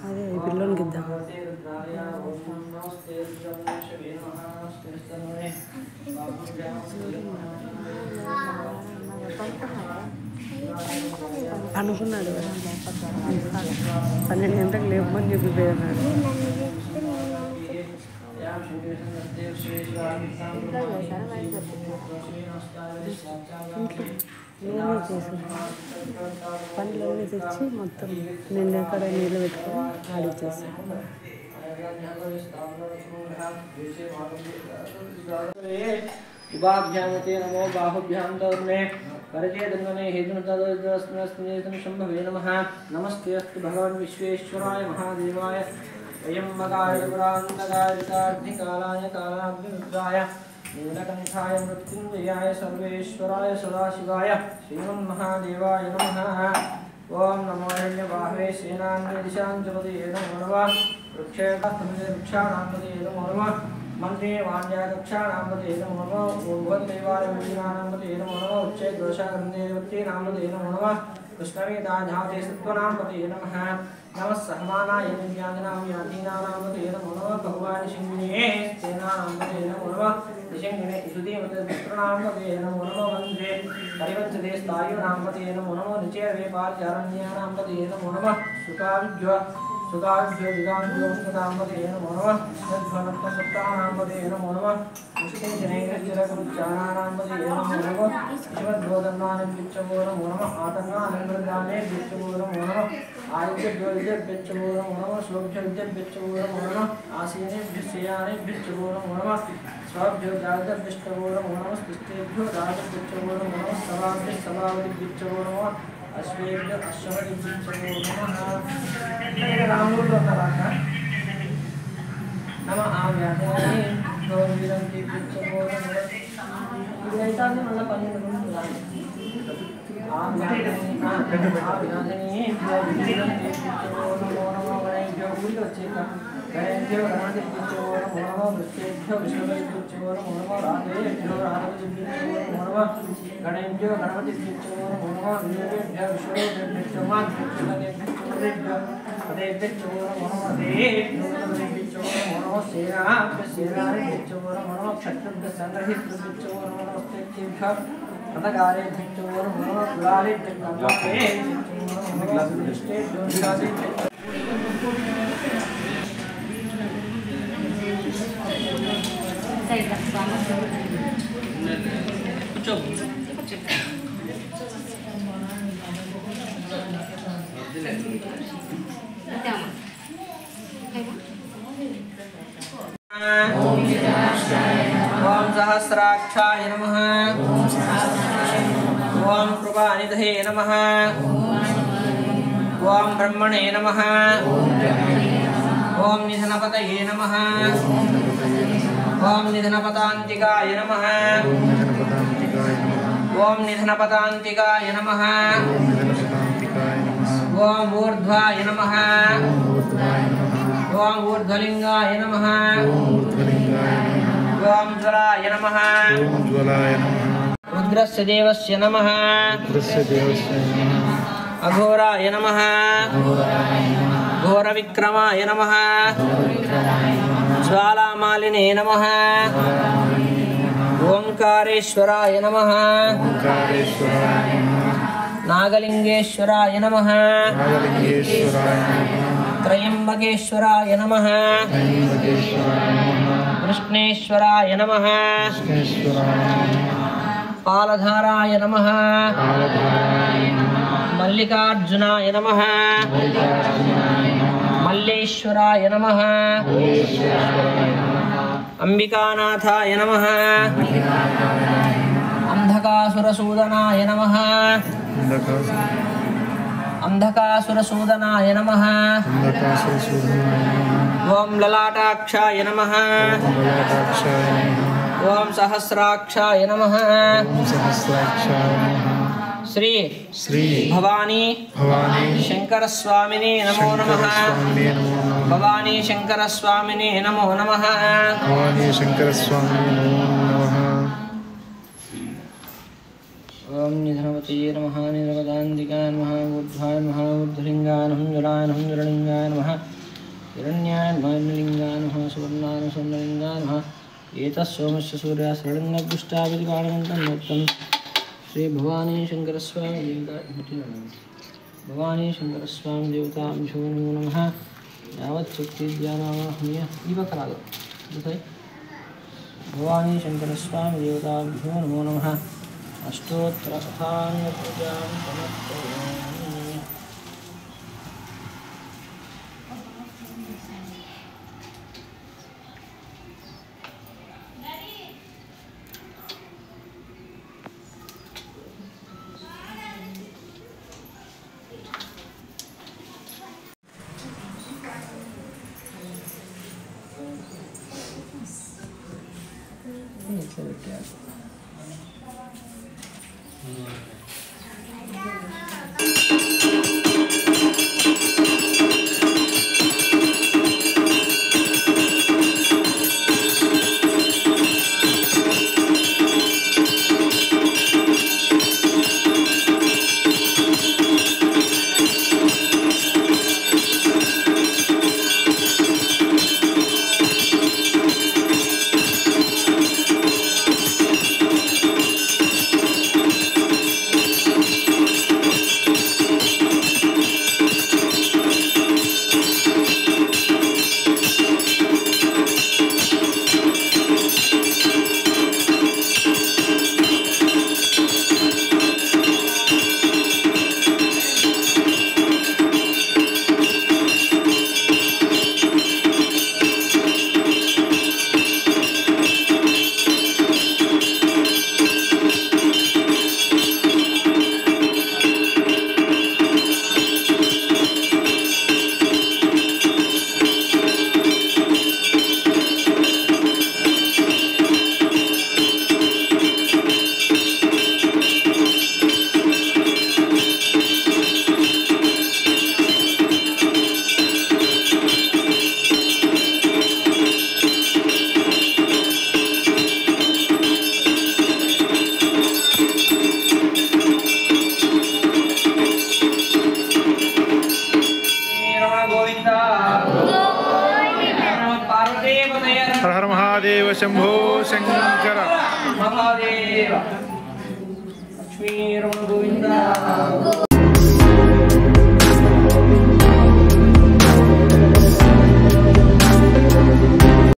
అదే ఈ పిల్లోనికి ఇద్దాం. అనుకున్నాడు 12 గంటలకు లేవమని చెప్పిపోయాడు. నేనే చేసాను పనులన్నీ తెచ్చి మొత్తం నేను ఎక్కడ నీళ్ళు పెట్టుకొని ఆడిచ్చేసాను. उभाभ्यामते नमो बाहुभ्यां तरुणे करजे दन्वने हेतुनतदस्मस्मनेतन शंभवे नमः। नमस्ते अस्तु भगवान् विश्वेश्वराय महादेवाय वयम्मगाय पुरान्नगाय कार्तिकालाय कालाग्निरुद्राय नीलकण्ठाय मृत्युञ्जयाय सर्वेश्वराय सदाशिवाय श्रीमन्महादेवाय नमः। ओम नमो हिरण्यबाहवे सेनान्यदिशाञ्जपदये नमो नमः। वृक्षाणाम्पदये नमो नमः। मंत्रे वाण्याकक्षाणाम्पदये नमो नमः। भूवन्देवालयमुनीनाम्पदये नमो नमः। उच्चैर्दोषाग्रन्थेवत्यै नमो नमः। कृष्णवेदाधाते सत्त्वनाम्पदये नमः। नमः सहमानाय नित्यादिनाम्याधीनानाम्पदये नमो नमः। भगवान् शिङ्गिने सेनानाम्पदये नमो नमः। शिङ्गिने सुधीमतपुत्रनाम्पदये नमो नमः। मन्त्रे परिवत्सते स्थायुनाम्पदये नमो नमः। निचेर्वेपार्यारण्यानाम्पदये नमो नमः। सुगाभ्यो दिगाम्भ्योऽङ्गदाम्पदये नमो नमः। सद्भवत्तसत्तानाम्पदये नमो नमः। मुष्टिजनैर्जलकुरुच्चाराणाम्पदये नमो नमः। शिवद्भोदन्नानिभ्यो नमो नमः। आतङ्गानन्ददानेभ्यो नमो नमः। आयुध्यभ्यो नमो नमः। शुभभ्यो नमो नमः। आसीनेभ्यो शयानेभ्यो नमो नमः। स्वाभ्यो राजभ्यो नमो नमः। स्थितेभ्यो राजभ्यो नमो नमः। सभाभ्यो सभावतिभ्यो नमः। अश्वेभ्यो अश्वतिभ्यो नमः। रामुलो नमः। नमः आव्याधने गौरीरन्तिभ्यो नमः। इदैताने मल्ल 12 నిమిషాలు आव्याधने गौरीरन्तिभ्यो नमो नमः। गणेभ्यो ऊरिके వచ్చేక गणेभ्यो गणपतिभ्यो नमो नमः। वृक्षेभ्यो विष्णुभ्यो नमो नमः। राधेभ्यो राधवेभ्यो नमो नमः। गणेभ्यो गणपतिभ्यो नमो नमः। वीरेभ्यो विष्णुभ्यो माध्यभ्यो अदेभ्यो नमो नमः। देभ्यो नमो नमः। सेनाभ्यो नमो नमः। क्षत्रिभ्यो संग्रहितभ्यो नमो नमः। स्तेभ्यो पदगारेभ्यो नमो नमः। गुलालेभ्यो नमो नमः। दृष्टेभ्यो निरासेभ्यो ओम सहस्राक्षाय नमः। ओम कृपानिधये नमः। ओम ब्रह्मणे नमः। ओम निधनपतये नमः। ओम निधनपतान्तिकाय नमः। ओम निधनपतान्तिकाय नमः। ओम ऊर्ध्वाय नमः। ओम ऊर्ध्वलिंगाय नमः। ओम ज्वलाय नमः। रुद्रस्य देवस्य नमः। अघोराय नमः। घोरविक्रमाय नमः। ज्वालामालिने नमः। ओंकारेश्वराय नमः। नागलिंगेश्वराय नमः। त्रयंबकेश्वराय नमः। कृष्णेश्वराय नमः। पालधाराय नमः। मल्लिकार्जुनाय नमः। मल्लेश्वराय नमः। अंबिकानाथाय नमः। अंधकासुरसूदनाय नमः। अंधकासुरसूदनाय नमः। ओम ललाटाक्षाय नमः। ओम सहस्राक्षाय नमः। श्री भवानी शंकर स्वामिने नमो नमः। भवानी शंकर स्वामिने नमो नमः। भवानी शंकर स्वामिने नमो नमः। ओम निधनवतये नमः निरवदान्तिकाय नमः ऊर्ध्वाय नमः ऊर्ध्वलिङ्गाय नमः जलाय नमः जललिङ्गाय नमः हिरण्याय नमः हिरण्यलिङ्गाय नमः सुवर्णाय नमः स्वर्णलिङ्गाय नमः एतत्सोमस्य सूर्यासरणपुष्टाभिकारणं नोक्तं श्री भवानी शंकरस्वामी देवताभ्यो नमो नमः यावच्छक्तिज्ञानामहमीय दीपकराग भवानी शंकरस्वामी देवताभ्यो नमो नमः अष्टोत्तरकथान्यपूजां समर्पयामि। हर हर महादेव शंभो शंकर महादेव लक्ष्मी रमण गोविंदा